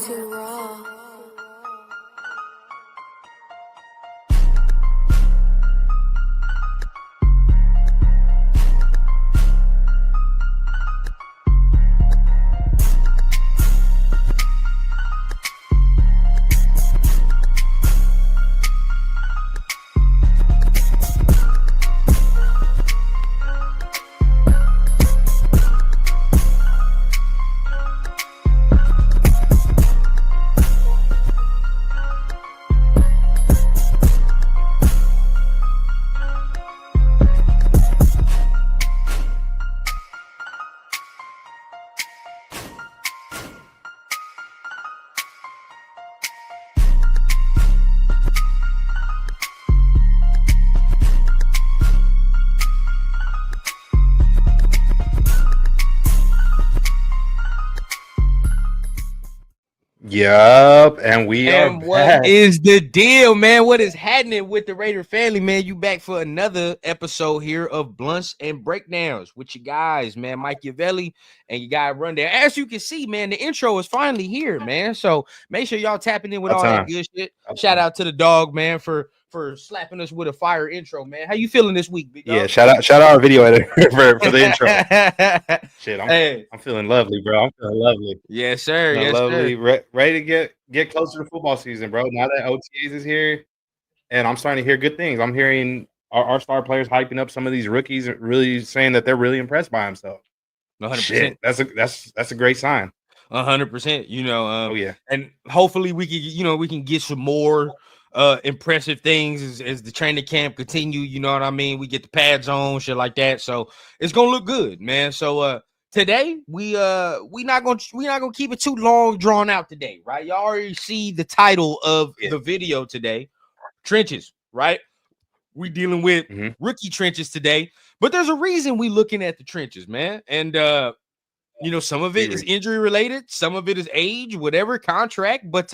Too raw. Yup, and we are And what back. is the deal, man? What is happening with the Raider family, man? You back for another episode here of Blunts and Breakdowns with you guys, man. Mike Yavelli and you guy Rundown. As you can see, man, the intro is finally here, man. So make sure y'all tapping in with all that good shit. Shout out to the dog, man, for slapping us with a fire intro, man. How you feeling this week, big dog? Yeah, shout out our video editor for the intro. Shit, I'm feeling lovely, bro. I'm feeling lovely. Yes, sir. Yes, lovely. sir. Ready to get closer to football season, bro. Now that OTAs is here, and I'm starting to hear good things. I'm hearing our star players hyping up some of these rookies, really saying that they're really impressed by himself. 100%. Shit, that's a great sign. 100%. You know, oh yeah, and hopefully we can get some more impressive things as the training camp continue. You know what I mean? We get the pads on, shit like that. So it's gonna look good, man. So today we not gonna keep it too long drawn out today, right? Y'all already see the title of the video today, trenches, right? We dealing with rookie trenches today, but there's a reason we looking at the trenches, man. And you know, some of it is injury related, some of it is age, whatever, contract. But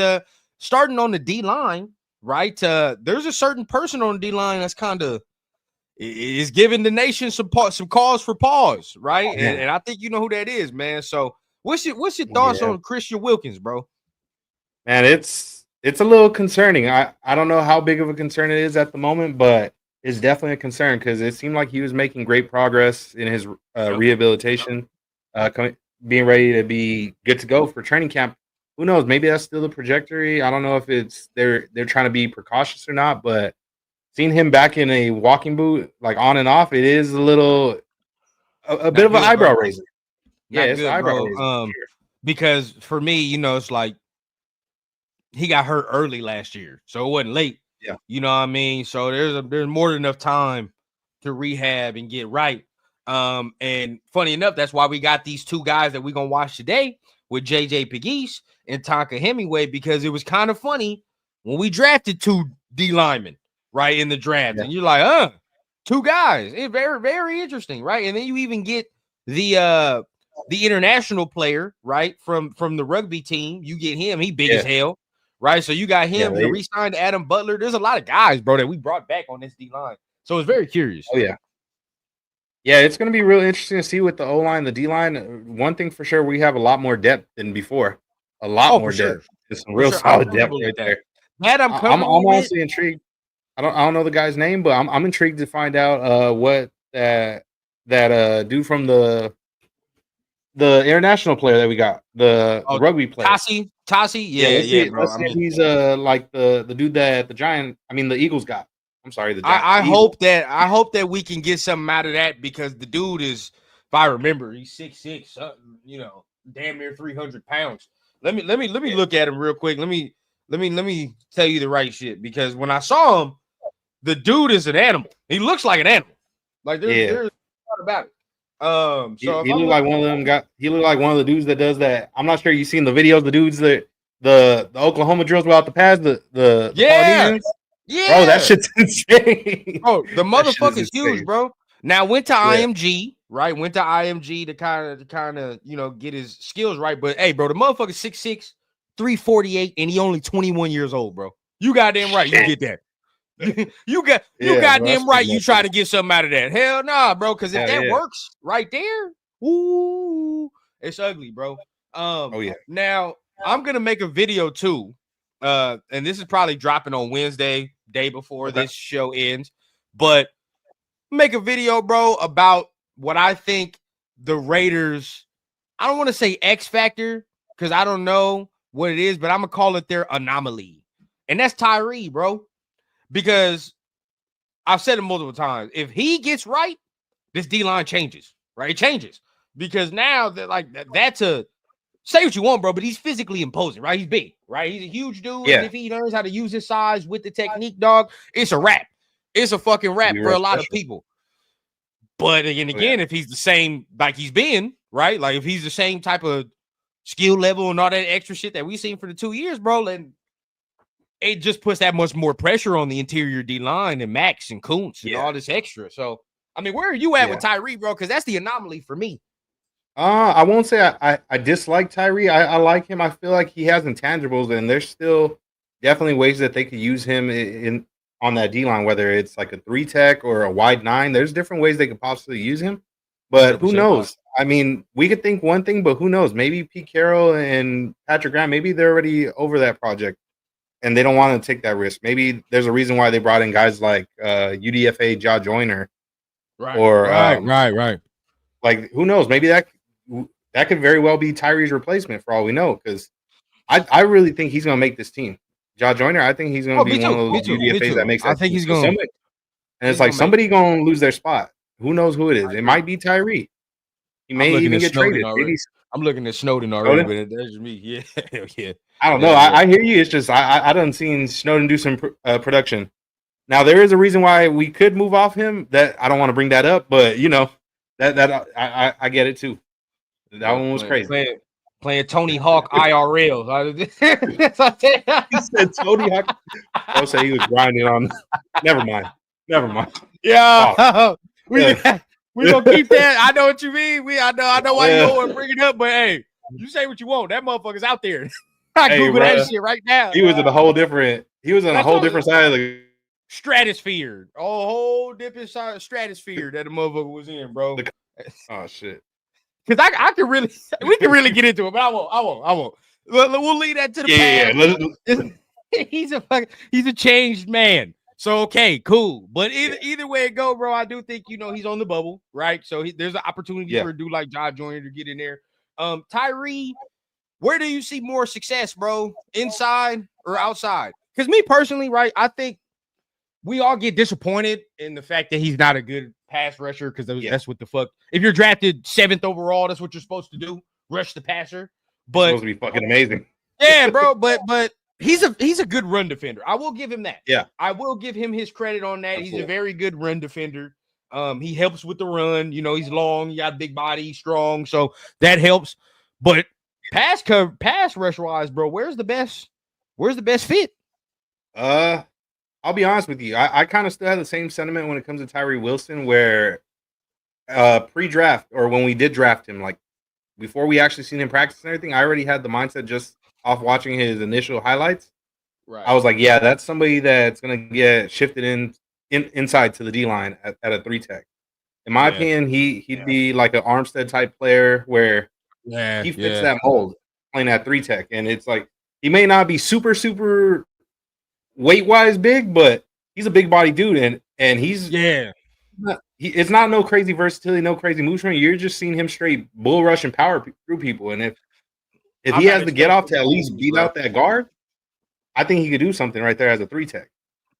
starting on the D line, right? There's a certain person on the D line that's kind of is giving the nation some cause for pause, right? And I think you know who that is, man. So what's your thoughts on Christian Wilkins, bro? Man, it's a little concerning. I don't know how big of a concern it is at the moment, but it's definitely a concern because it seemed like he was making great progress in his rehabilitation, being ready to be good to go for training camp. Who knows? Maybe that's still the trajectory. I don't know if it's they're trying to be precautious or not, but seeing him back in a walking boot, like on and off, it is a little a bit of an eyebrow raiser. Yeah, it's an eyebrow raiser. Because for me, you know, it's like he got hurt early last year, so it wasn't late. Yeah, you know what I mean. So there's more than enough time to rehab and get right. And funny enough, that's why we got these two guys that we're gonna watch today with JJ Pige and Tonka Hemingway, because it was kind of funny when we drafted two D linemen right in the draft, and you're like, two guys. It's very, very interesting, right? And then you even get the international player, right, from the rugby team. You get him, he big as hell. Right, so you got him. You re-signed Adam Butler. There's a lot of guys, bro, that we brought back on this D line. So it's very curious. Oh yeah, it's going to be really interesting to see with the O line, the D line. One thing for sure, we have a lot more depth than before. A lot more depth. There's some real solid depth right there. That I'm honestly intrigued. I don't know the guy's name, but I'm intrigued to find out what that dude from the international player that we got, the rugby player. Tassi, yeah, bro. Let's say he's like the dude that the Eagles got. I'm sorry, I hope that we can get something out of that, because the dude is, if I remember, he's 6'6", you know, damn near 300 pounds. Let me look at him real quick. Let me tell you the right shit, because when I saw him, the dude is an animal. He looks like an animal. Like there's not about it. So he looked like one of them he looked like one of the dudes that does that. I'm not sure you've seen the videos, the dudes that the Oklahoma drills without the pads, the Polynesians. Bro, that shit's insane. Bro, the motherfucker's huge, bro. Now went to IMG, right? Went to IMG to kind of you know, get his skills right. But hey, bro, the motherfucker's 6'6", 348, and he only 21 years old, bro. You goddamn right, you get that. you goddamn bro, right. You try to get something out of that. Hell nah, bro. Because if that works right there, ooh, it's ugly, bro. Now I'm gonna make a video too. And this is probably dropping on Wednesday, day before this show ends. But make a video, bro, about what I think the Raiders. I don't want to say X factor because I don't know what it is, but I'm gonna call it their anomaly, and that's Tyrie, bro. Because I've said it multiple times. If he gets right, this D line changes, right? It changes because now that that's a say what you want, bro, but he's physically imposing, right? He's big, right? He's a huge dude, and if he learns how to use his size with the technique, dog, it's a wrap. It's a fucking wrap for a lot of people. But again, if he's the same like he's been, right? Like if he's the same type of skill level and all that extra shit that we've seen for the 2 years, bro, then it just puts that much more pressure on the interior D line and Max and Kuntz and all this extra. So, I mean, where are you at with Tyrie, bro? Because that's the anomaly for me. I won't say I dislike Tyrie. I like him. I feel like he has intangibles, and there's still definitely ways that they could use him in on that D line, whether it's like a 3-tech or a wide 9. There's different ways they could possibly use him. But who knows? I mean, we could think one thing, but who knows? Maybe Pete Carroll and Patrick Graham, maybe they're already over that project and they don't want to take that risk. Maybe there's a reason why they brought in guys like UDFA Ja Joyner. Right. Like, who knows? Maybe that could very well be Tyrie's replacement for all we know, because I really think he's going to make this team. Ja Joyner, I think he's going to be one of those UDFAs that makes that. I think he's going to. And it's like somebody going to lose their spot. Who knows who it is? It might be Tyrie. He may even get traded. I'm looking at Snowden already, but that's just me. Yeah. I don't know. I hear you. It's just I done seen Snowden do some production. Now there is a reason why we could move off him. That I don't want to bring that up, but you know that I get it too. That one was crazy. Playing Tony Hawk IRL. He said Tony Hawk. I'll say he was grinding on. Never mind. Yeah. Oh. We gonna keep that. I know what you mean. I know why you don't want to bring it up, but hey, you say what you want. That motherfucker's out there. I Google that shit right now. He was in a whole different side of the stratosphere. A whole different side of stratosphere that the motherfucker was in, bro. Oh shit. Because we can really get into it, but I won't. We'll leave that to the past. He's a changed man. So okay, cool. But either way it go, bro, I do think he's on the bubble, right? So there's an opportunity for a dude like Ja Joyner to get in there. Tyrie, where do you see more success, bro? Inside or outside? Because me personally, right, I think we all get disappointed in the fact that he's not a good pass rusher, because that's what the fuck. If you're drafted 7th overall, that's what you're supposed to do. Rush the passer. But it's supposed to be fucking amazing. Yeah, bro. But he's a good run defender. I will give him that. Yeah. I will give him his credit on that. Absolutely. He's a very good run defender. He helps with the run. He's long, he got a big body, he's strong, so that helps. But pass rush wise, bro, where's the best fit? I'll be honest with you. I kind of still have the same sentiment when it comes to Tyrie Wilson, where pre-draft, or when we did draft him, like before we actually seen him practice and everything, I already had the mindset just off watching his initial highlights. Right. I was like, yeah, that's somebody that's gonna get shifted inside to the D line at a 3-tech. In my opinion, he'd be like an Armstead type player where he fits that mold playing at 3-tech, and it's like he may not be super weight wise big, but he's a big body dude, and he's it's not no crazy versatility, no crazy motion. You're just seeing him straight bull rush and power through people, and if he has to get off to at least beat out that guard, I think he could do something right there as a 3-tech.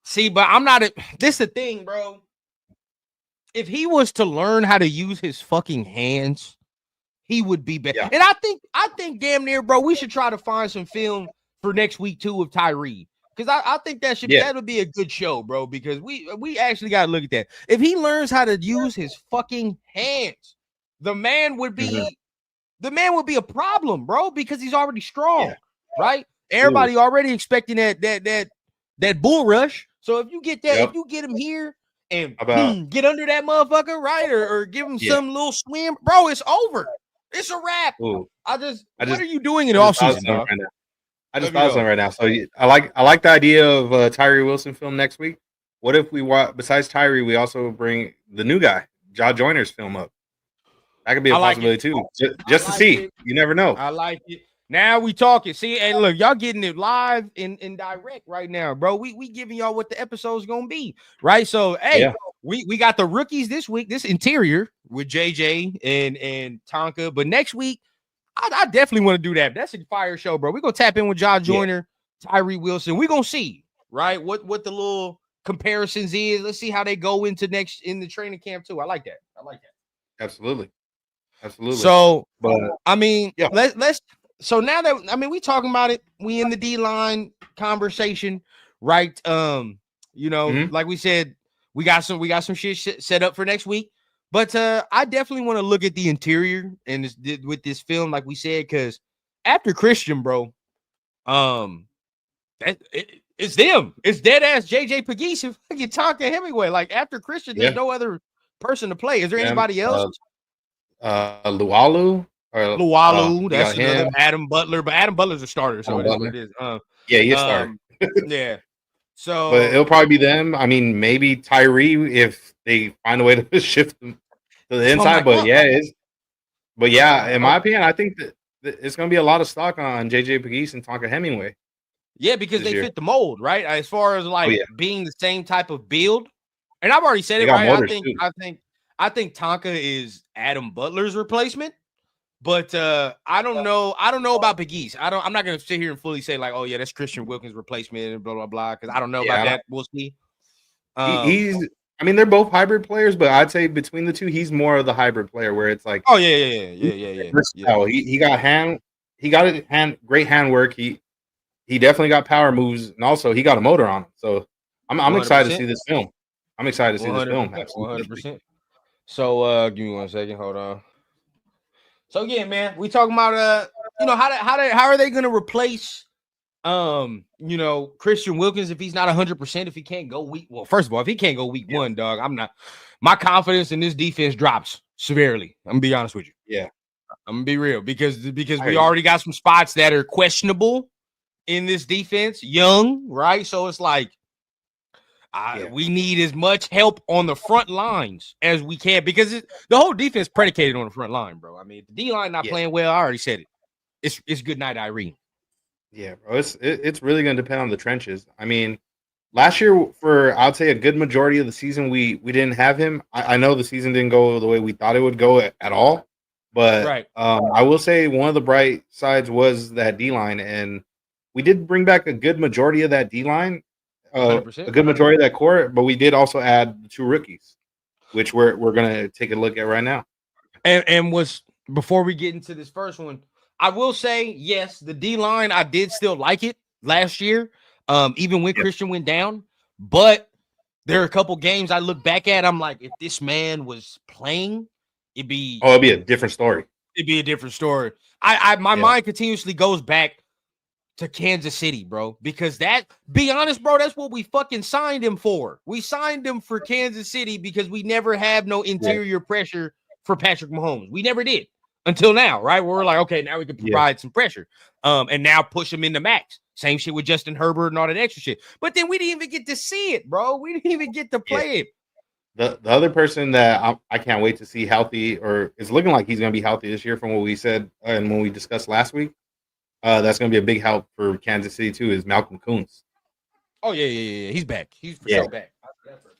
See, but I'm not. This is the thing, bro. If he was to learn how to use his fucking hands, he would be better. Yeah. And I think damn near, bro, we should try to find some film for next week too of Tyrie. Because I think that would be a good show, bro. Because we actually got to look at that. If he learns how to use his fucking hands, the man would be a problem, bro. Because he's already strong, right? Everybody already expecting that bull rush. So if you get that, if you get him here and get under that motherfucker, right, or give him some little swim, bro, it's over. It's a wrap. What are you doing in the offseason? I just thought of something right now. So I like the idea of Tyrie Wilson film next week. What if we besides Tyrie, we also bring the new guy, Ja Joyner's film up? That could be a possibility too, just to see. You never know. I like it. Now we talking. See, and look, y'all getting it live in direct right now, bro. We giving y'all what the episode's gonna be, right? So, hey, Yeah. we got the rookies this week. This interior with JJ and Tonka, but next week, I definitely want to do that. That's a fire show, bro. We're gonna tap in with Josh Joyner, Tyrie Wilson. We're gonna see, right? What the little comparisons is. Let's see how they go into next in the training camp too. I like that. Absolutely. So, But I mean, yeah. let's. So now that we talking about it, we in the D line conversation, right? Like we said, we got some shit set up for next week. But I definitely want to look at the interior and with this film, like we said, because after Christian, bro, it's them. It's dead ass JJ Pige and fucking Tonka Hemingway. Like after Christian, there's no other person to play. Is there anybody else? Lualu or Lualu, that's another him. Adam Butler, but Adam Butler's a starter, so it is what it is. Yeah, he's a starter. Yeah. So, but it'll probably be them. I mean, maybe Tyrie if they find a way to shift them to the inside. But in my opinion, I think that it's going to be a lot of stock on JJ Page and Tonka Hemingway. Yeah, because they fit the mold, right? As far as being the same type of build, and I've already said it, right? I think Tonka is Adam Butler's replacement. But I don't know about Page. I'm not gonna sit here and fully say like, oh yeah, that's Christian Wilkins' replacement and blah blah blah, because I don't know about that. We'll see. I mean, they're both hybrid players, but I'd say between the two, he's more of the hybrid player where it's like, oh yeah. He got great handwork. He definitely got power moves, and also he got a motor on him. So I'm excited to see this film. 100%. So give me 1 second. Hold on. So yeah, man, we talking about how are they going to replace Christian Wilkins if he's not 100%, if he can't go week. Well, first of all, if he can't go week 1, dog, my confidence in this defense drops severely. I'm gonna be honest with you. Yeah, I'm gonna be real because we already got some spots that are questionable in this defense, young, right? So it's like we need as much help on the front lines as we can because the whole defense predicated on the front line, bro. I mean, the D line not playing well. I already said it. It's good night, Irene. Yeah, bro. It's really going to depend on the trenches. I mean, last year for I'd say a good majority of the season we didn't have him. I know the season didn't go the way we thought it would go at all, but I will say one of the bright sides was that D line, and we did bring back a good majority of that D line. A good majority of that core, but we did also add the 2 rookies, which we're going to take a look at right now. And before we get into this first one, I will say, yes, the D line, I did still like it last year, even when Christian went down. But there are a couple games I look back at, I'm like, if this man was playing, it'd be a different story. It'd be a different story. My mind continuously goes back to Kansas City, bro, because be honest, bro, that's what we fucking signed him for. We signed him for Kansas City because we never have no interior pressure for Patrick Mahomes. We never did until now, right? Where we're like, okay, now we can provide some pressure, and now push him into max. Same shit with Justin Herbert and all that extra shit. But then we didn't even get to see it, bro. We didn't even get to play it. The other person that I can't wait to see healthy, or is looking like he's going to be healthy this year from what we said and when we discussed last week, that's going to be a big help for Kansas City too, is Malcolm Kuntz. Oh yeah. He's back. He's for sure back.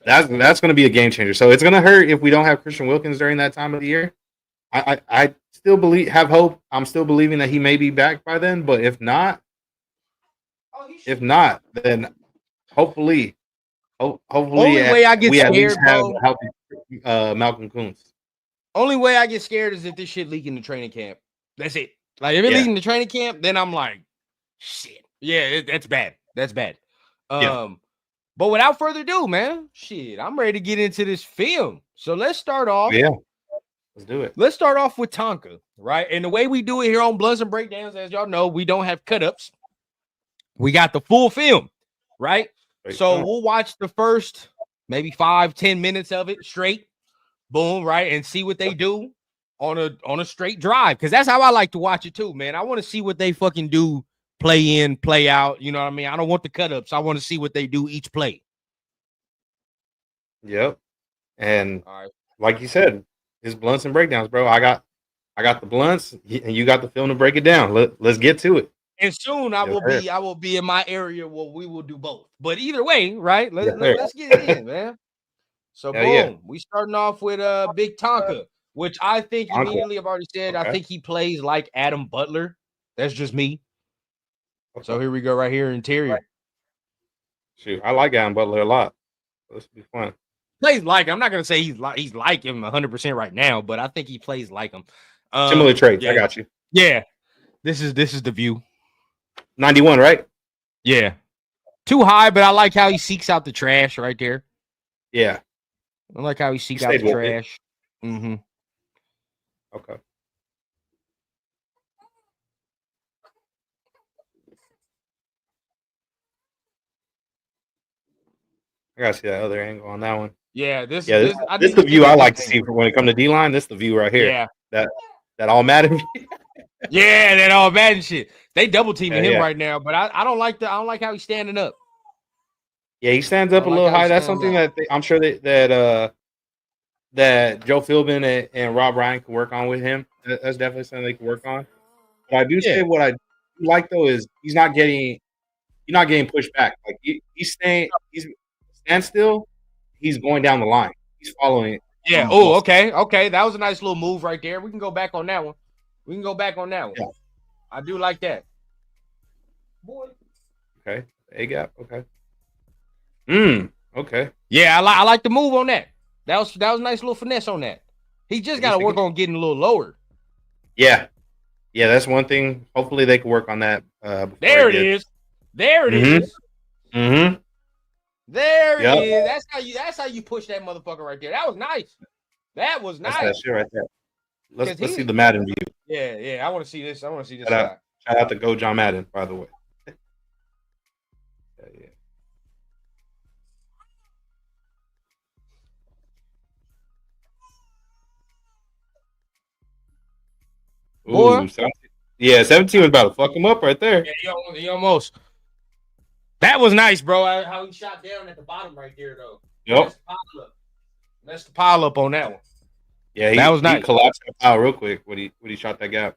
That's going to be a game changer. So it's going to hurt if we don't have Christian Wilkins during that time of the year. I still have hope. I'm still believing that he may be back by then. But if not, then hopefully, only way I get scared, have healthy Malcolm Kuntz. Only way I get scared is if this shit leak in the training camp. That's it. Like if it leaks in the training camp, then I'm like, shit. Yeah, that's bad. That's bad. But without further ado, man, shit, I'm ready to get into this film. So let's start off. Yeah, let's do it. Let's start off with Tonka, right? And the way we do it here on Blunts and Breakdowns, as y'all know, we don't have cut-ups. We got the full film, right? So we'll watch the first maybe 5-10 minutes of it straight. Boom, right? And see what they do on a straight drive. Because that's how I like to watch it too, man. I want to see what they fucking do. Play in, play out. You know what I mean? I don't want the cut-ups. I want to see what they do each play. Yep. And like you said, his Blunts and Breakdowns, bro. I got I got the blunts, and you got the film to break it down. Let's get to it. And soon I will be in my area where we will do both. But either way, right? Let's get it in, man. So boom, we starting off with Big Tonka, which I think immediately I've already said. I think he plays like Adam Butler. That's just me. So here we go, right here, interior. Shoot, I like Adam Butler a lot. This will be fun. Plays like him. I'm not gonna say he's like him 100% right now, but I think he plays like him. Similar traits. I got you. Yeah, this is the view. 91, right? Yeah, too high, but I like how he seeks out the trash right there. Yeah, I like how he seeks out the trash. Mm-hmm. Okay. I gotta see that other angle on that one. Yeah, this is the view I like to see when it comes to D line. This is the view right here. Yeah, that all Madden. Yeah, that all Madden shit. They double teaming him right now, but I don't like how he's standing up. Yeah, he stands up a little high. That's something that I'm sure that Joe Philbin and Rob Ryan can work on with him. That's definitely something they can work on. But I do say what I like though is he's not getting pushed back. Like he's stand still. He's going down the line. He's following it. Yeah. Oh, okay. That was a nice little move right there. We can go back on that one. Yeah. I do like that. Boy. Okay. A gap. Okay. Okay. Yeah, I like the move on that. That was a nice little finesse on that. He just got to work on getting a little lower. Yeah. Yeah, that's one thing. Hopefully they can work on that. There it is. There it is. Mm-hmm. There it is. That's how you push that motherfucker right there. That was nice. That was nice. That's that shit right there. Let's see the Madden view. Yeah. I want to see this. Shout out to Go John Madden, by the way. Yeah. Boy. Ooh, 17 was about to fuck him up right there. Yeah, he almost. That was nice, bro. How he shot down at the bottom right there, though. Yep. That's the pile up on that one. Yeah, that was nice. He collapsed the pile real quick when he shot that gap.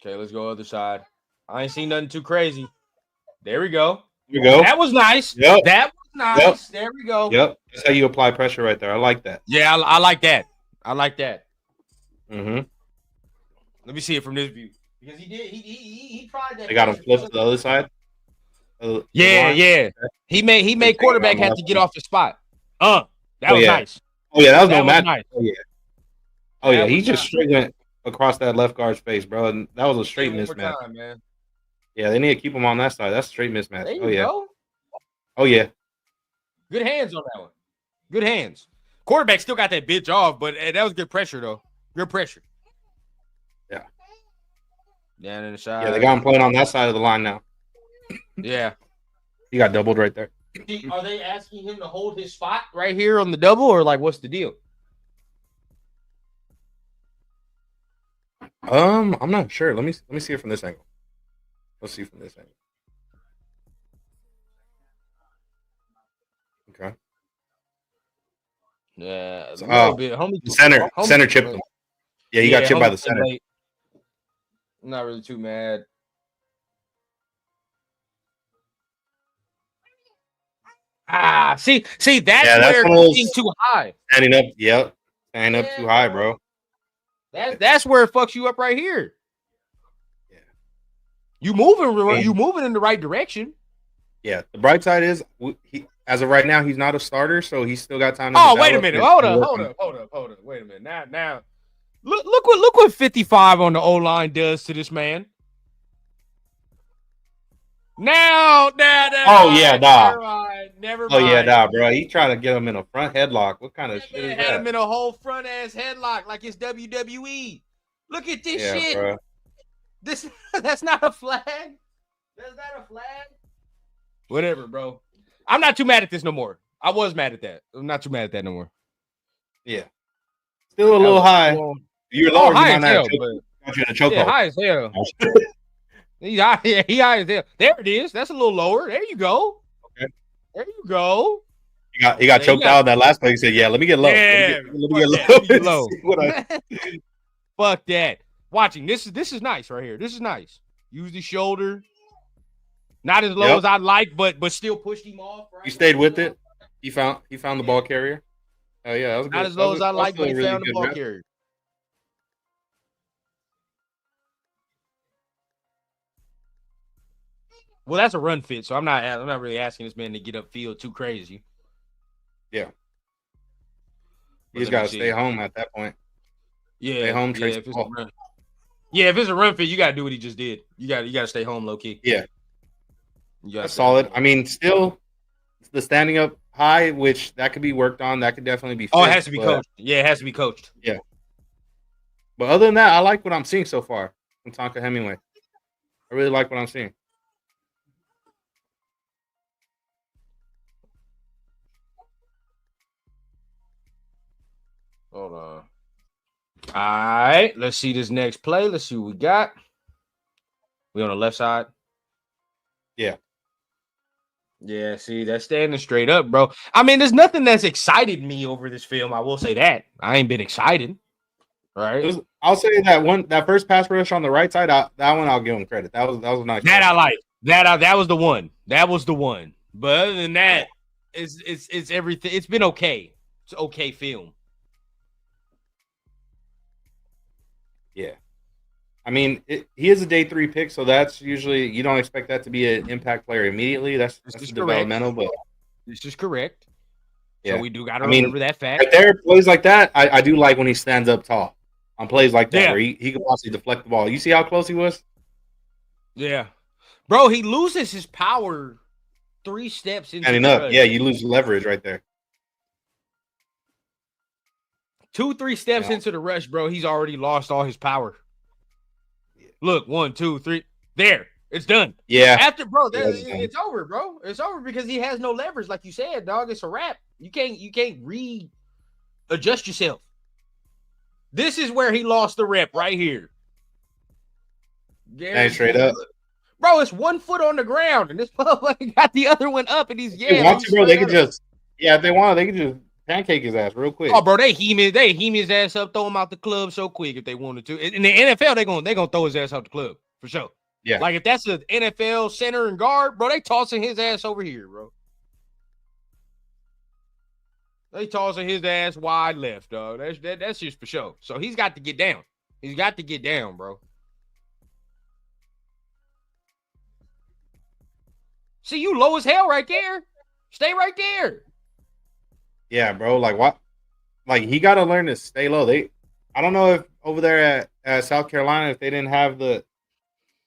Okay, let's go other side. I ain't seen nothing too crazy. There we go. Here we go. That was nice. Yep. That was nice. Yep. There we go. Yep. That's how you apply pressure right there. I like that. Yeah, I like that. Mm-hmm. Let me see it from this view. Because he tried that. They got him flipped to the other side. Yeah. He made quarterback have to get off the spot. That was nice. Oh yeah, that was no match. Nice. Oh yeah. He just straight went across that left guard's face, bro. And that was a straight mismatch. Time, man. Yeah, they need to keep him on that side. That's a straight mismatch. There you go. Oh yeah. Good hands on that one. Good hands. Quarterback still got that bitch off, but that was good pressure though. Good pressure. Yeah. Down in the side. Yeah, they got him playing on that side of the line now. Yeah. He got doubled right there. Are they asking him to hold his spot right here on the double, or like what's the deal? I'm not sure. Let me see it from this angle. Let's see from this angle. Okay. Yeah, a little bit. Center chipped him. Yeah, he got chipped by the center. I'm not really too mad. See, that's where being too high. Standing up, standing up too high, bro. That's where it fucks you up right here. Yeah, you moving in the right direction. Yeah, the bright side is as of right now he's not a starter, so he's still got time to. Oh, wait a minute! Hold up! Wait a minute! Now, look what 55 on the O line does to this man. Now. Oh yeah, Never mind. Oh yeah, bro. He trying to get him in a front headlock. What kind of shit is that? Had him in a whole front ass headlock like it's WWE. Look at this shit. Bro. That's not a flag. That's not a flag. Whatever, bro. I'm not too mad at this no more. I was mad at that. I'm not too mad at that no more. Yeah. Still a little high. You're lower than that. Got you in a chokehold. Yeah, high as hell. He high as hell. There it is. That's a little lower. There you go. Okay. There you go. He got choked out in that last play. He said, "Yeah, let me get low. Yeah, let me get low." Fuck that. Watching this is nice right here. This is nice. Use the shoulder. Not as low as I'd like, but still pushed him off. Right? He stayed with it. He found the ball carrier. Oh yeah, that was good. Not as low as I like, but he really found the ball carrier. Well, that's a run fit, so I'm not really asking this man to get upfield too crazy. Yeah. He's got to stay home at that point. Yeah. Stay home, yeah, if it's a run fit, you got to do what he just did. You got to stay home low key. Yeah. That's solid. I mean, still the standing up high, which that could be worked on. That could definitely be fixed. Oh, it has to be coached. Yeah, it has to be coached. Yeah. But other than that, I like what I'm seeing so far from Tonka Hemingway. I really like what I'm seeing. Hold on. All right, let's see this next play. Let's see what we got. We on the left side. Yeah. Yeah, see, that's standing straight up, bro. I mean, there's nothing that's excited me over this film. I will say that. I ain't been excited. Right. I'll say that first pass rush on the right side, that one I'll give him credit. That was nice. That I like. That was the one. That was the one. But other than that, it's everything. It's been okay. It's okay film. Yeah. I mean, he is a day 3 pick, so that's usually you don't expect that to be an impact player immediately. That's developmental, but this is correct. Yeah, so we do got to remember that fact. Right there, plays like that, I do like when he stands up tall on plays like that where he can possibly deflect the ball. You see how close he was? Yeah, bro, he loses his power 3 steps into standing up. Yeah, you lose leverage right there. 2-3 steps into the rush, bro. He's already lost all his power. Look, 1, 2, 3. There, it's done. Yeah. After, bro, it's over, bro. It's over because he has no leverage, like you said, dog. It's a wrap. You can't readjust yourself. This is where he lost the rep right here. Straight up, bro. It's 1 foot on the ground, and this motherfucker got the other one up, and he's bro. They could just if they want, they could just pancake his ass real quick. Oh, bro, they heam his ass up, throw him out the club so quick if they wanted to. In the NFL, they gonna throw his ass out the club for sure. Yeah, like if that's an NFL center and guard, bro, they tossing his ass over here, bro. They tossing his ass wide left, dog. That's just for sure. So he's got to get down. He's got to get down, bro. See, you low as hell right there. Stay right there. Yeah, bro. Like what? Like he got to learn to stay low. I don't know if over there at South Carolina, if they didn't have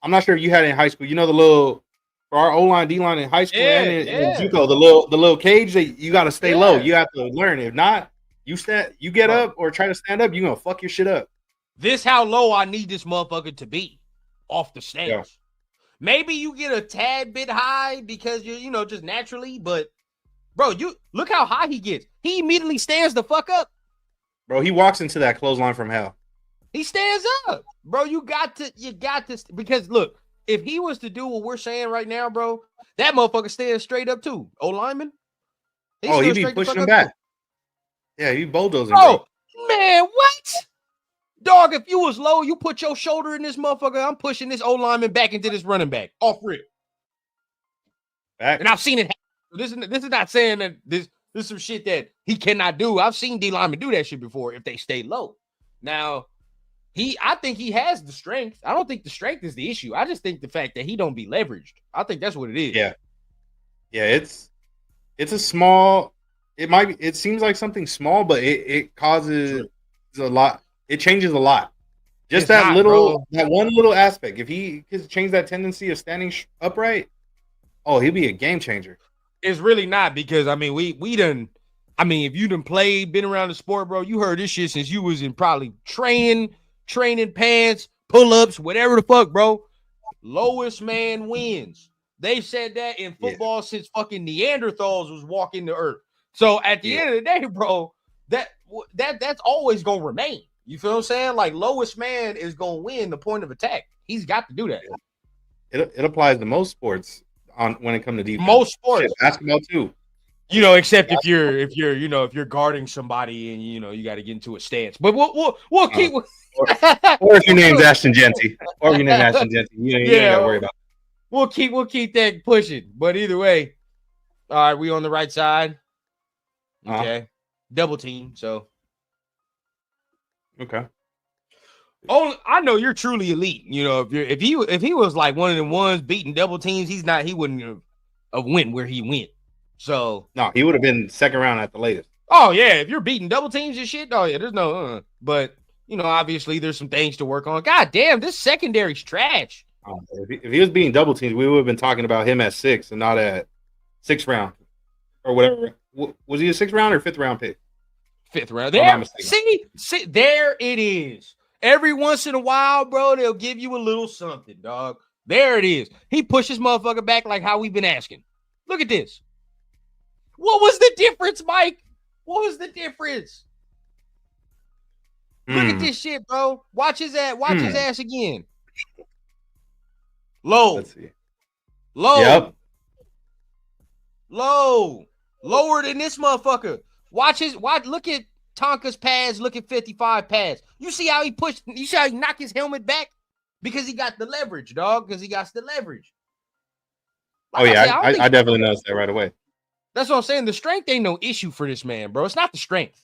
I'm not sure if you had it in high school. You know the little for our O-line, D-line in high school and in JUCO, the little cage that you got to stay low. You have to learn. If not, you get up or try to stand up, you're gonna fuck your shit up. This how low I need this motherfucker to be off the stage. Yeah. Maybe you get a tad bit high because you're just naturally, but bro, you look how high he gets. He immediately stands the fuck up. Bro, he walks into that clothesline from hell. He stands up. Bro, you got to because look, if he was to do what we're saying right now, bro, that motherfucker stands straight up too. O-lineman. He'd be pushing him back. Yeah, he bulldozing. Oh, man, what? Dog, if you was low, you put your shoulder in this motherfucker. I'm pushing this O-lineman back into this running back. Off rip. Back. And I've seen it happen. This is not saying that this is some shit that he cannot do. I've seen D linemen do that shit before if they stay low. Now, I think he has the strength. I don't think the strength is the issue. I just think the fact that he don't be leveraged. I think that's what it is. Yeah. Yeah, it's a small. It seems like something small, but it causes a lot. It changes a lot. Just that one little aspect. If he could change that tendency of standing upright, he'll be a game changer. It's really not because we done. If you done played, been around the sport, bro, you heard this shit since you was in probably training pants, pull-ups, whatever the fuck, bro. Lowest man wins. They said that in football since fucking Neanderthals was walking the earth. So at the end of the day, bro, that's always gonna remain. You feel what I'm saying? Like lowest man is gonna win the point of attack. He's got to do that. It applies to most sports when it comes to defense. Most sports, basketball too. You know, except if you're guarding somebody and you got to get into a stance. But we'll keep. or, or if your name's Ashton Genty, you ain't got to worry about. We'll keep that pushing. But either way, all right, we on the right side. Okay, double team. So okay. Oh, I know you're truly elite. You know, if he was like one of the ones beating double teams, he wouldn't have went where he went. So no, he would have been second round at the latest. Oh yeah, if you're beating double teams and shit, oh yeah, there's no. But obviously there's some things to work on. God damn, this secondary's trash. If he was beating double teams, we would have been talking about him at 6 and not at 6th round or whatever. Was he a 6th round or 5th round pick? 5th round. There, see, there it is. Every once in a while, bro, they'll give you a little something, dog. There it is. He pushed his motherfucker back like how we've been asking. Look at this. What was the difference, Mike? What was the difference? Look at this shit, bro. Watch his ass. Watch his ass again. Low. Let's see. Low. Yep. Low. Lower than this motherfucker. Watch. Look at Tonka's pads. Look at 55 pads. You see how he pushed? You see how he knocked his helmet back? Because he got the leverage, dog. Because he got the leverage. Like I definitely noticed that right away. That's what I'm saying. The strength ain't no issue for this man, bro. It's not the strength.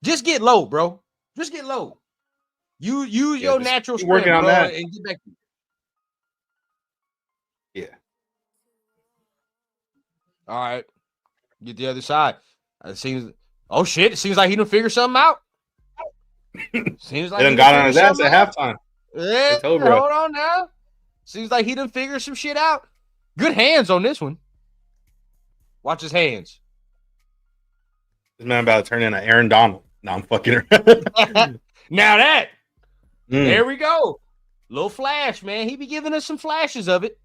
Just get low, bro. Just get low. You use your natural strength, working on bro, that. and get back. Yeah. All right. Get the other side. It seems. Oh shit! It seems like he done figure something out. Seems like they done got on his ass at halftime. Yeah. Hold on now. Seems like he done figure some shit out. Good hands on this one. Watch his hands. This man about to turn into Aaron Donald. No, I'm fucking around. Now that. There we go. Little flash, man. He be giving us some flashes of it.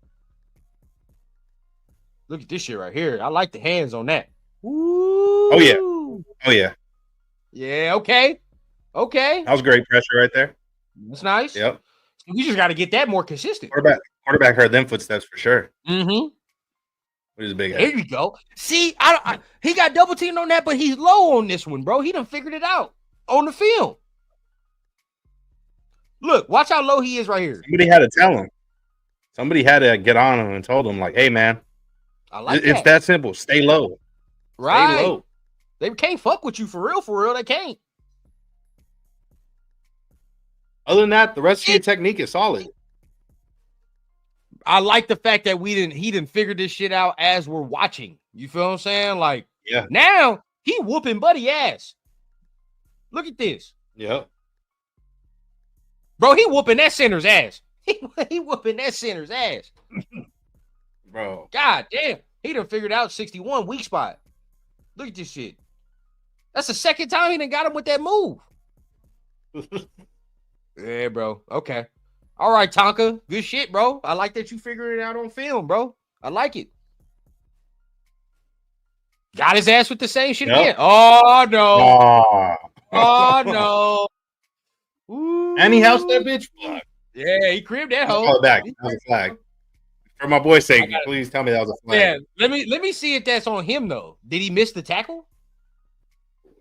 Look at this shit right here. I like the hands on that. Ooh. Oh, yeah. Oh, yeah. Yeah, okay. Okay. That was great pressure right there. That's nice. Yep. We just got to get that more consistent. Quarterback heard them footsteps for sure. Mm-hmm. With his big ass. There you go. See, he got double teamed on that, but he's low on this one, bro. He done figured it out on the film. Look, watch how low he is right here. Somebody had to tell him. Somebody had to get on him and told him, like, hey, man, it's that simple. Stay low. Right. Stay low. They can't fuck with you for real. They can't. Other than that, the rest of your technique is solid. I like the fact that he didn't figure this shit out as we're watching. You feel what I'm saying? Like, yeah. Now he whooping buddy ass. Look at this. Yep. Bro, he whooping that center's ass. He whooping that center's ass. Bro. God damn. He done figured out 61 weak spot. Look at this shit. That's the second time he done got him with that move. Yeah, bro. Okay. All right, Tonka. Good shit, bro. I like that you figured it out on film, bro. I like it. Got his ass with the same shit again. Oh, no. Oh, no. Ooh. And he housed that bitch. Yeah, he cribbed that hoe. Call it back. That was a flag. For my boy's sake, please tell me that was a flag. Yeah, let me see if that's on him, though. Did he miss the tackle?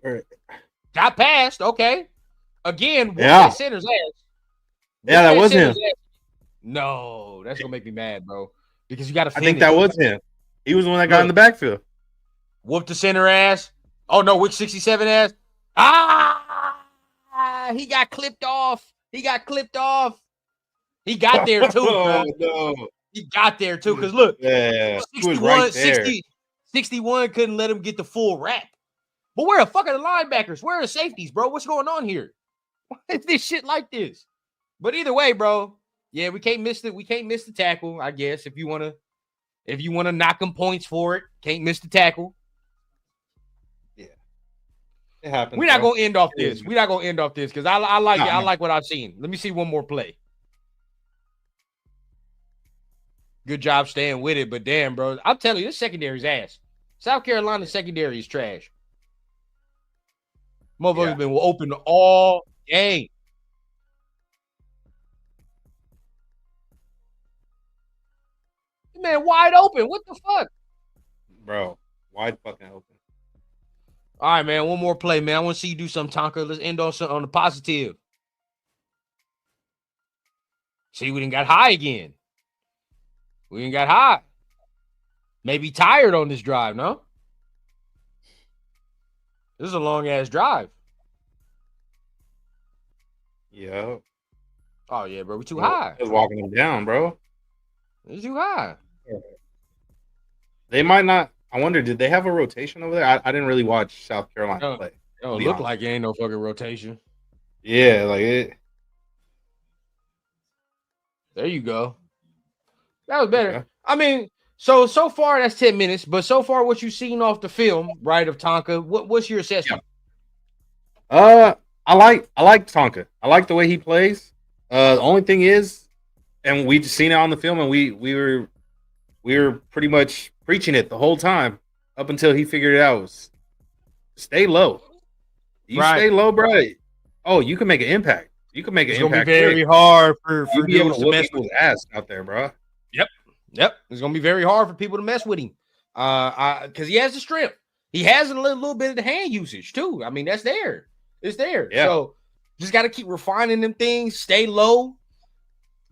Right. Got passed. Okay. Again, that center's ass. Yeah, that was him. No, that's gonna make me mad, bro. Because you got to. I think that was him. He was the one that got in the backfield. Whooped the center ass. Oh no, which 67 ass? He got clipped off. He got there too, bro. No. He got there too. Because look, 61, right 61 couldn't let him get the full rap. But where the fuck are the linebackers? Where are the safeties, bro? What's going on here? Why is this shit like this? But either way, bro, yeah, we can't miss the tackle, I guess. If you wanna knock them points for it, can't miss the tackle. Yeah. It happens. We're not gonna end off this. We're not gonna end off this because I like it. I like what I've seen. Let me see one more play. Good job staying with it, but damn, bro. I'm telling you, this secondary's ass. South Carolina secondary is trash. Motherfuckers been open all game. Man, wide open. What the fuck? Bro, wide fucking open. All right, man. One more play, man. I want to see you do some Tonka. Let's end on the positive. See, we didn't got high again. We didn't got high. Maybe tired on this drive, no? This is a long ass drive. Yeah. Oh yeah, bro. We too high. I was walking him down, bro. It's too high. They might not. I wonder, did they have a rotation over there? I didn't really watch South Carolina play. It don't look like it ain't no fucking rotation. Yeah, like it. There you go. That was better. Okay. I mean, so far that's 10 minutes, but so far what you've seen off the film, right, of Tonka, what's your assessment? I like Tonka. I like the way he plays. The only thing is, and we just seen it on the film, and we were pretty much preaching it the whole time up until he figured it out. Was stay low. You stay low, bro. Oh, you can make an impact. You can make an impact. It's gonna be very hard for dudes to mess with ass out there, bro. Yep. It's gonna be very hard for people to mess with him. Because he has the strength. He has a little bit of the hand usage too. I mean, that's there. It's there. Yeah. So just got to keep refining them things. Stay low.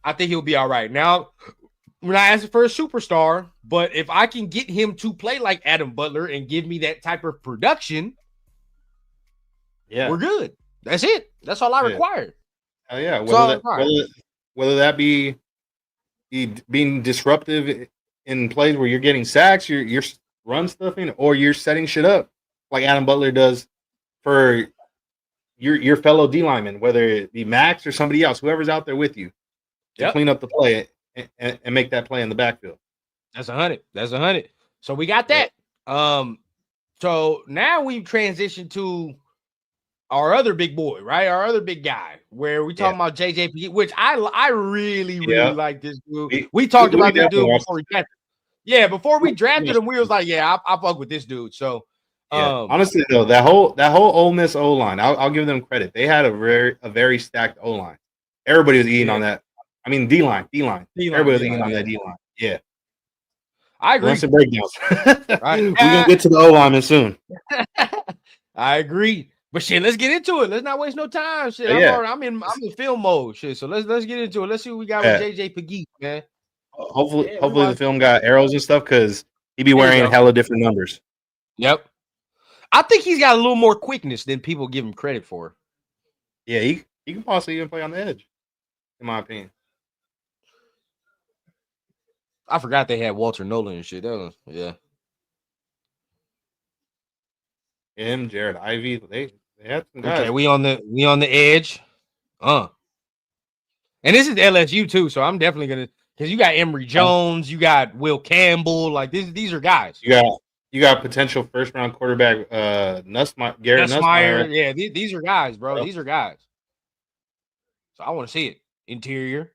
I think he'll be all right. Now, we're not asking for a superstar, but if I can get him to play like Adam Butler and give me that type of production, we're good. That's it. That's all I require. Oh yeah. Whether that be being disruptive in plays where you're getting sacks, you're run stuffing, or you're setting shit up like Adam Butler does for your fellow D lineman, whether it be Max or somebody else, whoever's out there with you, to clean up the play and make that play in the backfield. That's 100. That's 100. So we got that. So now we've transitioned to our other big boy, right? Our other big guy, where we talking about JJ, which I really like this dude. We talked about this dude before we drafted. Yeah, before we drafted him, we was like, I fuck with this dude. So honestly though, that whole Ole Miss O line, I'll give them credit. They had a very stacked O line. Everybody was eating on that. I mean D line. Everybody was eating on that D line. Yeah. I agree. Some breakdowns. We're gonna get to the O lineman soon. I agree. But shit, let's get into it. Let's not waste no time. Shit, I'm in film mode. Shit, so let's get into it. Let's see what we got with JJ Pige, man. Hopefully the film got arrows and stuff because he be wearing hella different numbers. Yep. I think he's got a little more quickness than people give him credit for. Yeah, he can possibly even play on the edge, in my opinion. I forgot they had Walter Nolan and shit. Him, Jared Ivey, they had some guys. Okay, we on the edge. And this is LSU too, so I'm definitely gonna, because you got Emory Jones, you got Will Campbell, like these are guys. You got potential first round quarterback Garrett Nussmeier. Yeah, these are guys, bro. These are guys. So I want to see it. Interior.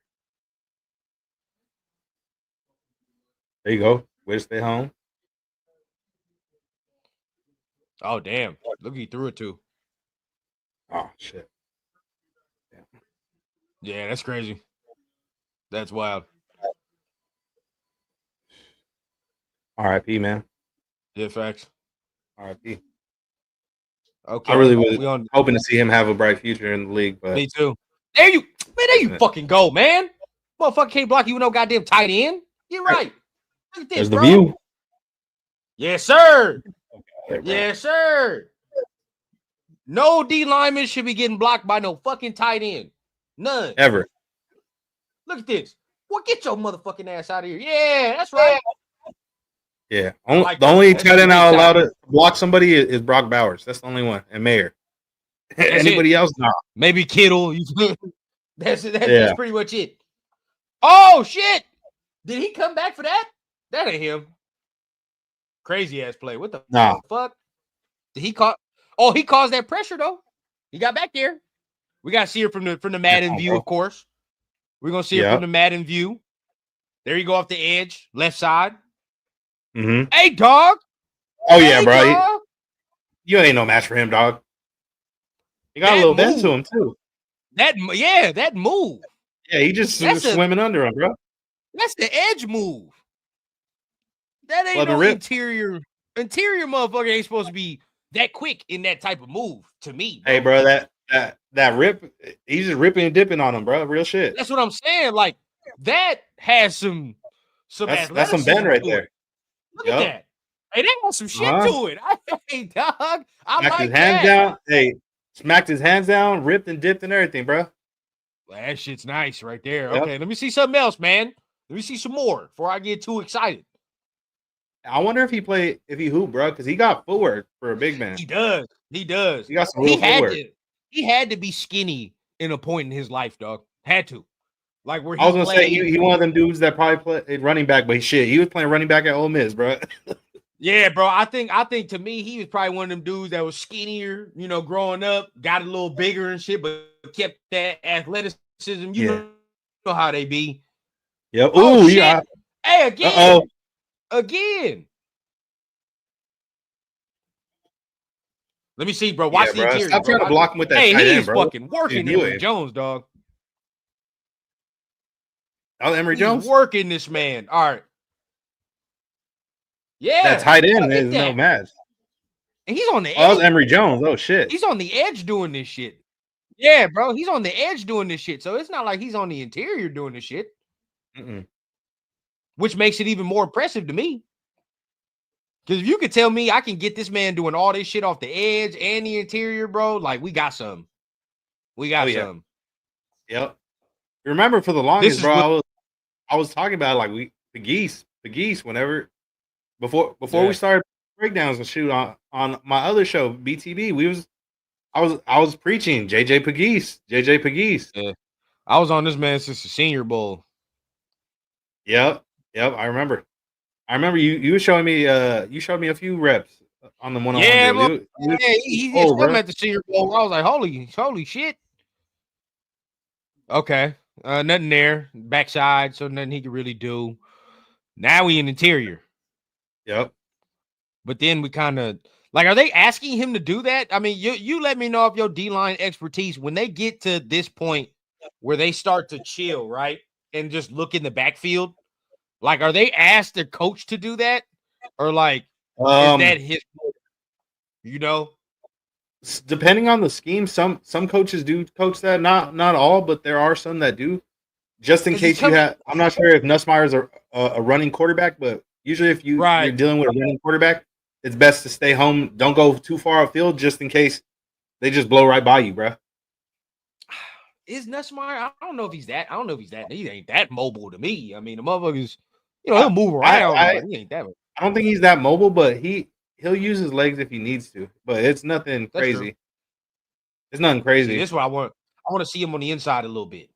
There you go. Way to stay home. Oh damn! Look, he threw it too. Oh shit! Yeah, that's crazy. That's wild. R.I.P. man. Yeah, facts. R.I.P. Okay, I really was hoping to see him have a bright future in the league, but me too. There you fucking go, man. Motherfucker can't block you with no goddamn tight end. You're right. Look at this, there's bro. the view. Yes, sir. Yes, sir. No D lineman should be getting blocked by no fucking tight end. None. Ever. Look at this. Well, get your motherfucking ass out of here. Yeah, that's right. Yeah. The only tight end I'm allowed to block somebody is Brock Bowers. That's the only one. And Mayer. Anybody else? No. Maybe Kittle. That's pretty much it. Oh, shit. Did he come back for that? That ain't him. Crazy ass play. What the fuck? Did he call? Oh, he caused that pressure though. He got back there. We got to see it from the Madden view, of course. We're gonna see it from the Madden view. There you go off the edge, left side. Mm-hmm. Hey, dog. Oh yeah, bro. You ain't no match for him, dog. He got a little bend to him too. That move. Yeah, he just swimming under him, bro. That's the edge move. That ain't no interior. Interior motherfucker ain't supposed to be that quick in that type of move to me. Hey, bro, that rip, he's just ripping and dipping on him, bro. Real shit. That's what I'm saying. Like that has some That's some bend athleticism right to there. it. Look at that. Hey, that has some shit to it. Hey, dog. I Smacked like his hands that. down. Hey, smacked his hands down, ripped and dipped and everything, bro. Well, that shit's nice right there. Yep. Okay, let me see something else, man. Let me see some more before I get too excited. I wonder if he hoop, bro, because he got footwork for a big man. He does. He does. He got some real footwork. He had to be skinny in a point in his life, dog. Had to. Like where he I was gonna say he one of them dudes that probably played running back, but he was playing running back at Ole Miss, bro. Yeah, bro. I think to me, he was probably one of them dudes that was skinnier, growing up, got a little bigger and shit, but kept that athleticism. You know how they be. Yep. Oh, shit. Yeah. Hey, again. Uh-oh. Again. Let me see, bro. Watch the interior. Stop trying to block him with that tight end, he's bro. fucking working Emory Jones, dog. Oh, Emory Jones? Working this man. All right. Yeah. That tight end is no match. And he's on the edge. Oh, that was Emory Jones. Oh, shit. He's on the edge doing this shit. Yeah, bro. He's on the edge doing this shit. So it's not like he's on the interior doing this shit. Which makes it even more impressive to me. Because if you could tell me I can get this man doing all this shit off the edge and the interior, bro, like we got some. We got some. Yep. Remember for the longest, bro, I was talking about like the geese, whenever before we started breakdowns and shoot on my other show, BTB, I was preaching JJ Pige. Yeah. I was on this man since the Senior Bowl. Yep. I remember you were showing me you showed me a few reps on the one-on-one. Yeah, he hit something at the Senior Bowl. I was like, holy shit. Okay. Nothing there. Backside, so nothing he could really do. Now we in interior. Yep. But then we kind of like, are they asking him to do that? I mean, you let me know if your D-line expertise, when they get to this point where they start to chill, right? And just look in the backfield. Like, are they asked their coach to do that? Or like, is that his, depending on the scheme, some coaches do coach that, not all, but there are some that do. Just in case you have, I'm not sure if Nussmeier's a running quarterback, but usually if you're dealing with a running quarterback, it's best to stay home. Don't go too far afield, just in case they just blow right by you, bro. Is Nussmeier? I don't know if he's that. He ain't that mobile to me. I mean, the motherfuckers, he'll move around. But he ain't that. I don't think he's that mobile, but he'll use his legs if he needs to. But it's nothing crazy. It's nothing crazy. See, this is what I want. I want to see him on the inside a little bit.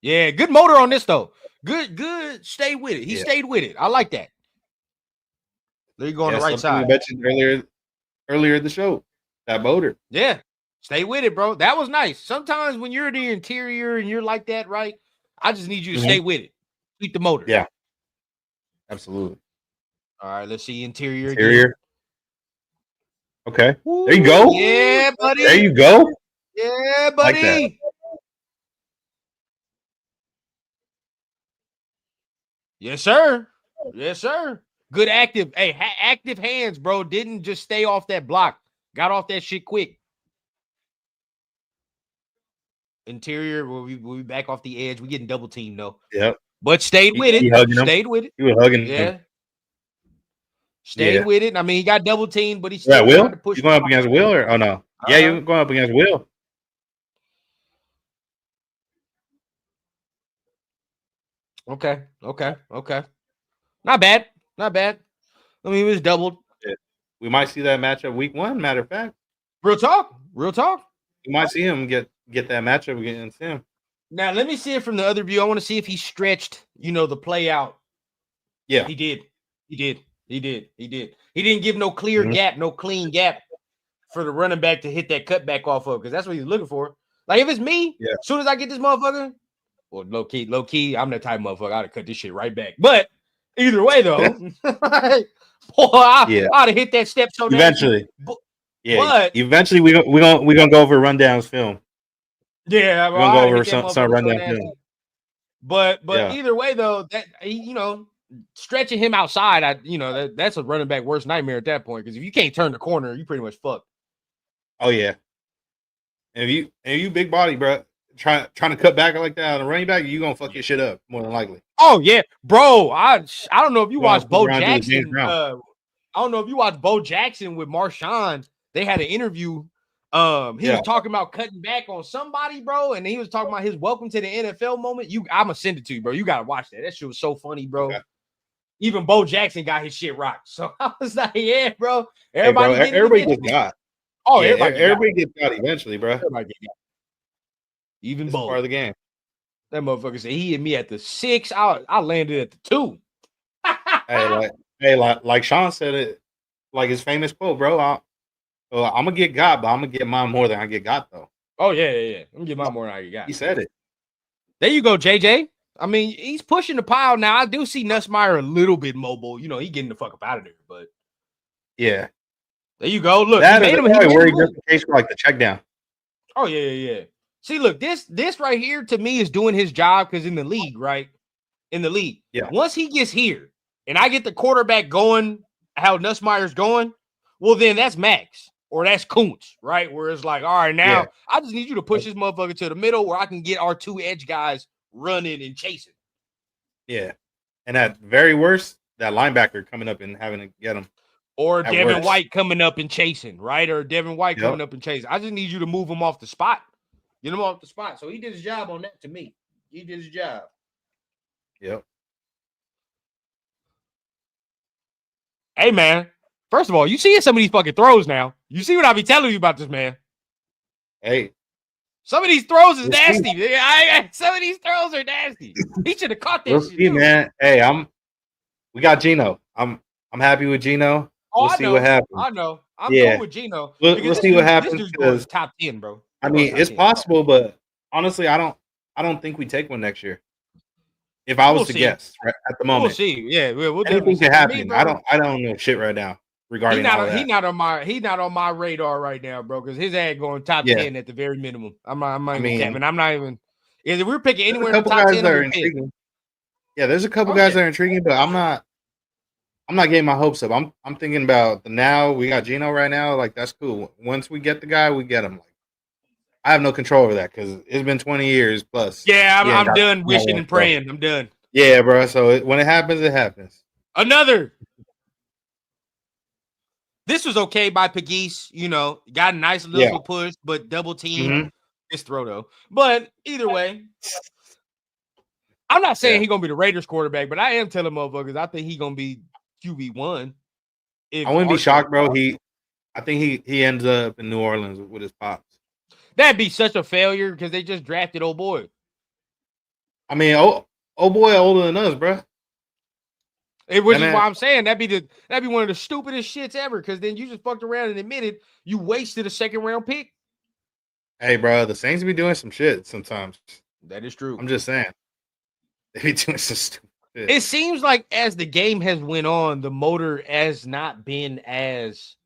Yeah, good motor on this though. Good. Stay with it. He stayed with it. I like that. There you go on the right side. We mentioned earlier in the show, that motor. Yeah, stay with it, bro. That was nice. Sometimes when you're in the interior and you're like that, right? I just need you to stay with it. Tweak the motor. Yeah, absolutely. All right, let's see interior. Again. Okay, there you go. Yeah, buddy. There you go. Yeah, buddy. Like Yes, sir. Good active. Hey, active hands, bro. Didn't just stay off that block. Got off that shit quick. Interior, we'll be back off the edge. We're getting double teamed though. Yep. But stayed with it. Stayed with it. He was hugging him. Stayed with it. I mean, he got double teamed, but he still tried to push. You going up against Will or no? Yeah, you're going up against Will. Okay. Not bad. I mean, it was doubled. Yeah. We might see that matchup week 1, matter of fact. Real talk. You might see him get that matchup against him. Now, let me see it from the other view. I want to see if he stretched, the play out. Yeah. He did. He didn't give no clear gap, no clean gap for the running back to hit that cutback off of, because that's what he's looking for. Like, if it's me, as soon as I get this motherfucker, well, low key, I'm that type of motherfucker. I'd have cut this shit right back. But either way, though, I'd have hit that step so eventually. But eventually we're gonna go over rundowns film. Yeah, we're gonna go over some rundown film. But either way, though, that stretching him outside, that's a running back worst nightmare at that point. Because if you can't turn the corner, you pretty much fucked. Oh yeah. And if you big body, bro, trying to cut back like that on a running back, you gonna fuck your shit up more than likely. Oh yeah, bro. I don't know if you watched Bo Jackson. Jackson. I don't know if you watched Bo Jackson with Marshawn. They had an interview. He was talking about cutting back on somebody, bro, and he was talking about his welcome to the NFL moment. I'm gonna send it to you, bro. You gotta watch that. That shit was so funny, bro. Okay. Even Bo Jackson got his shit rocked. So I was like, yeah, bro. Everybody gets got. Oh, yeah, everybody gets got eventually, bro. Everybody get got. Even it's Bo. Part of the game. That motherfucker said he hit me at the 6. I landed at the 2. like Sean said it, like his famous quote, bro. I'm gonna get got, but I'm gonna get mine more than I get got, though. Oh yeah. I'm gonna get mine more than I get got. He said it. There you go, JJ. I mean, he's pushing the pile now. I do see Nussmeier a little bit mobile. He getting the fuck up out of there, but yeah. There you go. Look, he made him. He worried just in case for like the check down. Oh yeah. See, look, this right here to me is doing his job because in the league, right? In the league, once he gets here and I get the quarterback going, how Nussmeier's going, well, then that's Max or that's Kuntz, right? Where it's like, all right, now I just need you to push this motherfucker to the middle where I can get our 2 edge guys running and chasing. Yeah, and at very worst, that linebacker coming up and having to get him. Or Devin White coming up and chasing, right? Or Devin White coming up and chasing. I just need you to move him off the spot. Get him off the spot. So he did his job on that to me. He did his job. Yep. Hey, man. First of all, you see some of these fucking throws now. You see what I be telling you about this, man. Hey. Some of these throws is nasty. Some of these throws are nasty. He should have caught that shit. See, man. Hey, we got Gino. I'm happy with Gino. We'll see what happens. I know. I'm cool with Gino. We'll see what happens. This dude's going top 10, bro. I mean, it's possible, but honestly, I don't think we take one next year. If I was to guess, right at the moment, we'll see. Yeah, we'll anything can happen. I don't know shit right now regarding all that. He's not on my radar right now, bro. Because his ad going top 10 at the very minimum. I'm not even. If we're picking anywhere in the top 10, there's a couple guys that are intriguing, but I'm not getting my hopes up. I'm thinking about now. We got Gino right now. Like, that's cool. Once we get the guy, we get him. Like, I have no control over that because it's been 20 years plus. Yeah, I'm done wishing and praying. I'm done. Yeah, bro. So when it happens, it happens. Another. This was okay by Pige. Got a nice little push, but double team. This throw though. But either way, I'm not saying he's gonna be the Raiders quarterback, but I am telling motherfuckers I think he's gonna be QB1. I wouldn't be shocked, bro. I think he ends up in New Orleans with his pops. That'd be such a failure because they just drafted old boy. I mean, old boy older than us, bro. Which is why I'm saying that'd be one of the stupidest shits ever. Because then you just fucked around and admitted you wasted a 2nd round pick. Hey, bro, the Saints be doing some shit sometimes. That is true. I'm just saying they be doing some stupid shit. It seems like as the game has went on, the motor has not been as,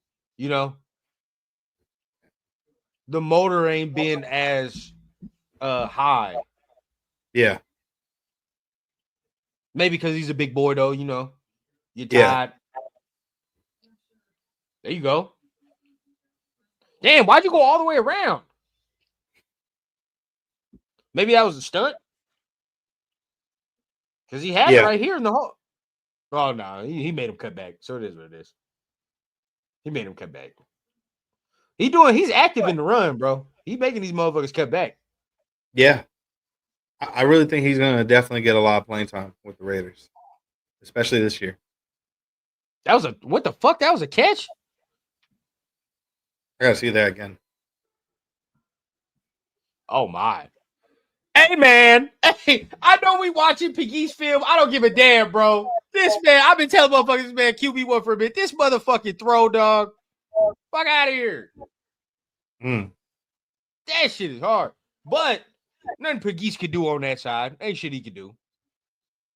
the motor ain't been as high. Yeah. Maybe because he's a big boy, though, you're tired. Yeah. There you go. Damn, why'd you go all the way around? Maybe that was a stunt? Because he had it right here in the hole. Oh, no, he made him cut back. So it is what it is. He made him cut back. He's active in the run, bro. He making these motherfuckers cut back. Yeah. I really think he's going to definitely get a lot of playing time with the Raiders, especially this year. What the fuck? That was a catch? I got to see that again. Oh, my. Hey, man. Hey, I know we watching Pige's film. I don't give a damn, bro. This man, I've been telling motherfuckers, this man, QB1 for a bit. This motherfucking throw, dog. Fuck out of here. That shit is hard. But nothing Pigis could do on that side. Ain't shit he could do.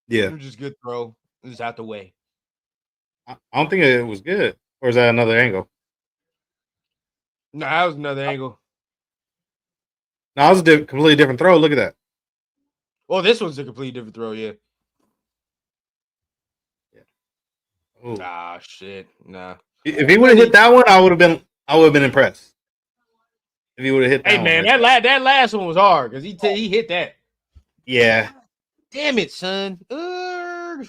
Yeah. It was just good throw. It was out the way. I don't think it was good. Or is that another angle? No, that was another angle. No, that was a completely different throw. Look at that. Well, this one's a completely different throw, yeah. Oh. Ah, shit. Nah. If he would have hit that one, I would have been impressed. If he would have hit that Hey, one. man, Right that last one was hard because he hit that. yeah. Damn it, son. Oh.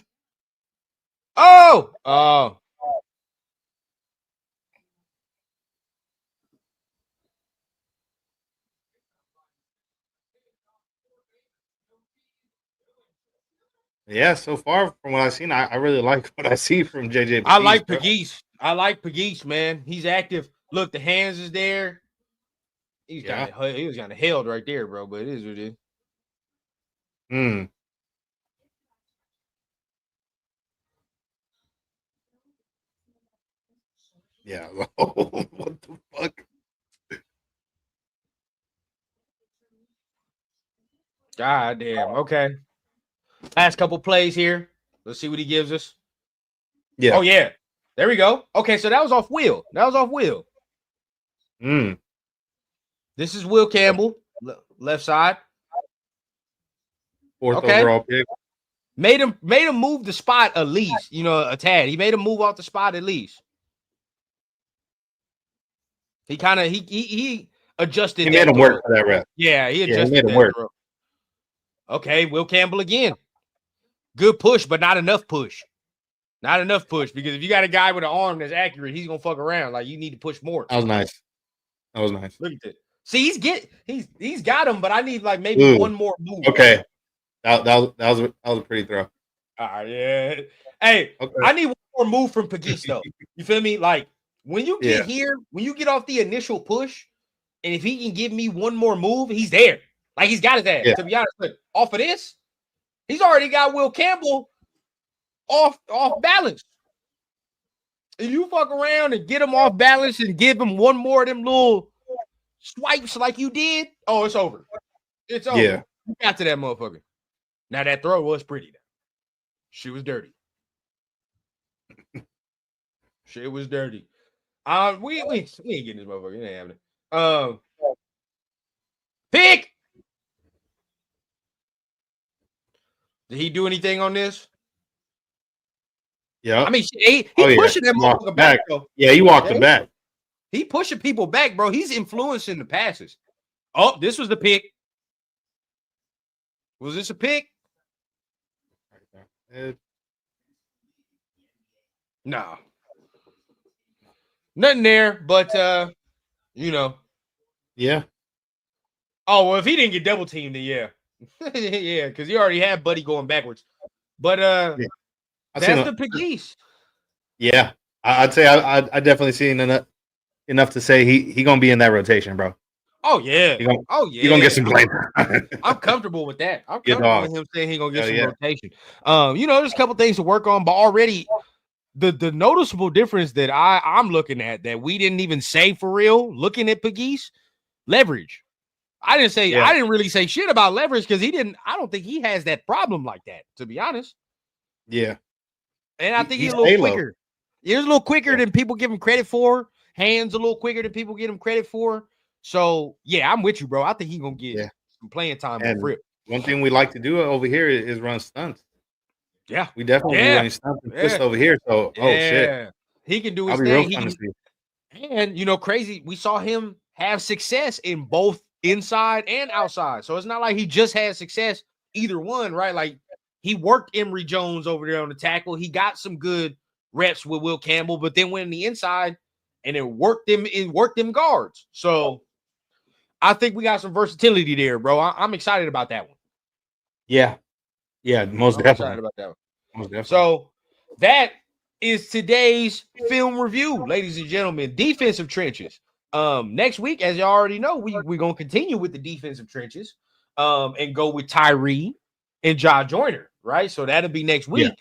Yeah, so far from what I've seen, I really like what I see from JJ I Pegues, like bro. Pagese. I like Pagese, man. He's active. Look, the hands is there. He was kind of held right there, bro. But it is what it is. Hmm. Yeah. What the fuck? God damn. Okay. Last couple plays here. Let's see what he gives us. Yeah. Oh, yeah. There we go. Okay, so that was off Will. Hmm. This is Will Campbell, left side. Fourth Okay. overall pick. Made him move the spot at least, a tad. He made him move off the spot at least. He kind of he adjusted. He made him work for that rep. Yeah, he adjusted made him that work. throw. Okay, Will Campbell again. Good push, but not enough push. Not enough push, because if you got a guy with an arm that's accurate, he's gonna fuck around. Like, you need to push more. That was nice. Look at that. See, he's got him, but I need like maybe one more move. Okay. That was a pretty throw. Yeah. Hey, okay. I need one more move from Pagese, though. You feel me? Like, when you get here, when you get off the initial push, and if he can give me one more move, he's there. Like, he's got his ass. Yeah. To be honest, but off of this, he's already got Will Campbell off balance. If you fuck around and get him off balance and give him one more of them little swipes like you did, oh, it's over. It's over. Yeah. You got to that motherfucker. Now, that throw was pretty. She was dirty. Shit was dirty. We ain't getting this motherfucker. It ain't happening. Pick. Did he do anything on this? Yeah. I mean, he pushing that motherfucker back, though. Yeah, he walked him back. He pushing people back, bro. He's influencing the passes. Oh, this was the pick. Was this a pick? No. Nothing there, but Yeah. Oh, well, if he didn't get double teamed, then yeah. Yeah, because he already had Buddy going backwards. But that's the Pagese. Yeah. I'd say I definitely seen enough to say he gonna be in that rotation, bro. Oh yeah. He gonna get some blame. I'm comfortable with that. I'm comfortable with him saying he gonna get some rotation. There's a couple things to work on, but already the noticeable difference that I'm looking at that we didn't even say for real, looking at Pagese, leverage. I didn't really say shit about leverage because I don't think he has that problem like that, to be honest. Yeah. And I think he's a little quicker. He's a little quicker than people give him credit for. Hands a little quicker than people give him credit for. So, yeah, I'm with you, bro. I think he's going to get some playing time on rip. One thing we like to do over here is run stunts. Yeah. We definitely be running stunts and twists over here. So, shit. He can do his thing. And, crazy, we saw him have success in both inside and outside. So, it's not like he just had success either one, right? Like, he worked Emory Jones over there on the tackle. He got some good reps with Will Campbell, but then went in the inside and it worked them guards. So I think we got some versatility there, bro. I'm excited about that one. Yeah. Yeah, most definitely. Excited about that one. Most definitely. So that is today's film review, ladies and gentlemen. Defensive trenches. Next week, as you already know, we're gonna continue with the defensive trenches and go with Tyrie and Ja Joyner, right? So that'll be next week.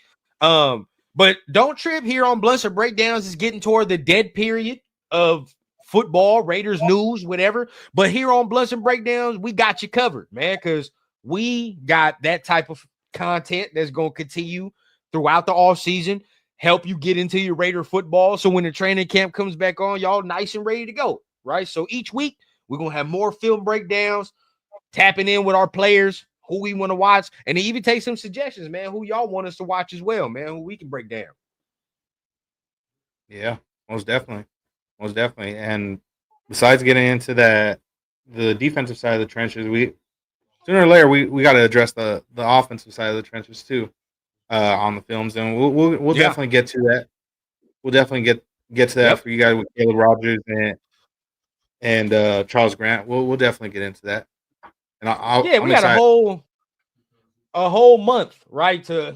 Yeah. But don't trip here on Blunts and Breakdowns. It's getting toward the dead period of football, Raiders news, whatever. But here on Blunts and Breakdowns, we got you covered, man, because we got that type of content that's going to continue throughout the offseason, help you get into your Raider football. So when the training camp comes back on, y'all nice and ready to go, right? So each week, we're going to have more film breakdowns, tapping in with our players, who we want to watch, and even take some suggestions, man, who y'all want us to watch as well, man, who we can break down. Yeah, most definitely. Most definitely. And besides getting into the defensive side of the trenches, we sooner or later we got to address the offensive side of the trenches too on the films, and we'll Yeah. definitely get to that. We'll definitely get to that Yep. for you guys with Caleb Rogers and Charles Grant. We'll definitely get into that, and Yeah, we I'm got excited. a whole month, right, to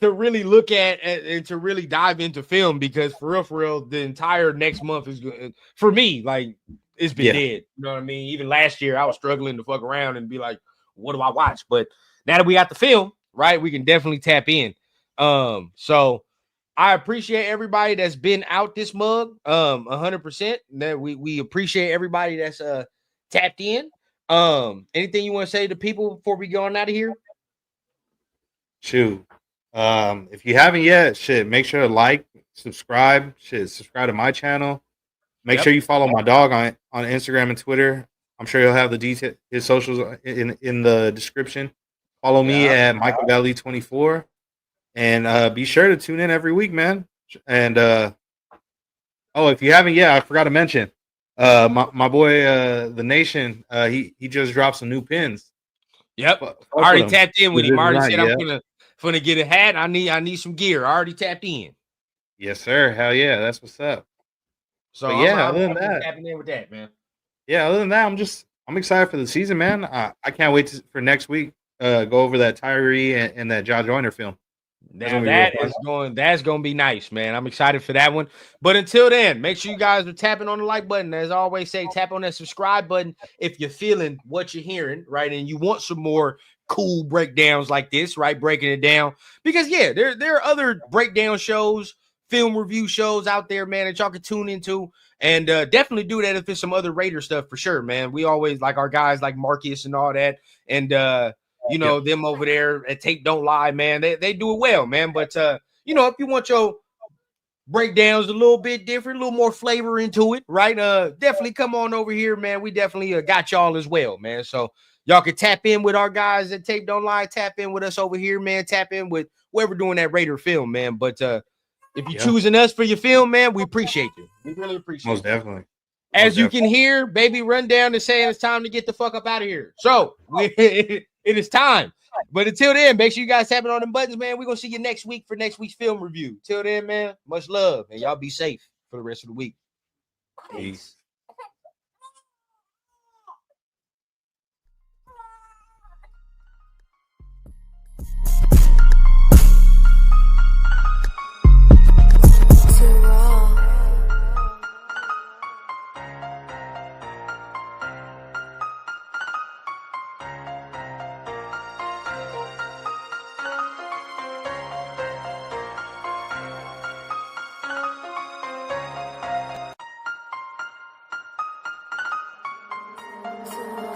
to really look at and to really dive into film, because for real, the entire next month is good for me. Like, it's been Yeah, dead. You know what I mean? Even last year, I was struggling to fuck around and be like, "What do I watch?" But now that we got the film, right, we can definitely tap in. So I appreciate everybody that's been out this mug, 100%. That we appreciate everybody that's tapped in. Anything you want to say to people before we go on out of here? shoot. If you haven't yet, shit, make sure to like, subscribe, subscribe to my channel. Make sure Yep. you follow my dog on Instagram and Twitter. I'm sure you'll have the detail his socials in the description. Follow me Yeah. at Michael Valley 24, and be sure to tune in every week, man. And oh, if you haven't yet, I forgot to mention, my boy the Nation. He just dropped some new pins. Yep. Fuck I with already him. tapped in with With him. his I already design, said I'm yeah. gonna get a hat. I need some gear. I already tapped in. Yes, sir. Hell yeah, that's what's up. So But I'm yeah, I'm other than definitely that, tapping in with that, man. I'm excited for the season, man. I can't wait for next week. Go over that Tyrie and that John Joyner film. That's Now gonna be real fun. that's gonna be nice, man. I'm excited for that one. But until then, make sure you guys are tapping on the like button. As I always say, tap on that subscribe button if you're feeling what you're hearing, right? And you want some more cool breakdowns like this, right? Breaking it down. Because yeah, there are other breakdown shows, film review shows out there, man, that y'all can tune into. And definitely do that if it's some other Raider stuff for sure, man. We always like our guys like Marcus and all that. And Yep. them over there at Tape Don't Lie, man. They do it well, man. But if you want your breakdowns a little bit different, a little more flavor into it, right? Definitely come on over here, man. We definitely got y'all as well, man. So y'all can tap in with our guys at Tape Don't Lie, tap in with us over here, man. Tap in with whoever doing that Raider film, man. But if you're Yeah. choosing us for your film, man, we appreciate you. We really appreciate Most you. definitely. Most As you can definitely. hear, baby run down and saying it's time to get the fuck up out of here. So it is time. But until then, make sure you guys tap it on them buttons, man. We're gonna see you next week for next week's film review. Till then, man, much love, and y'all be safe for the rest of the week. Peace. Too raw.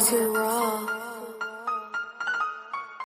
Too raw.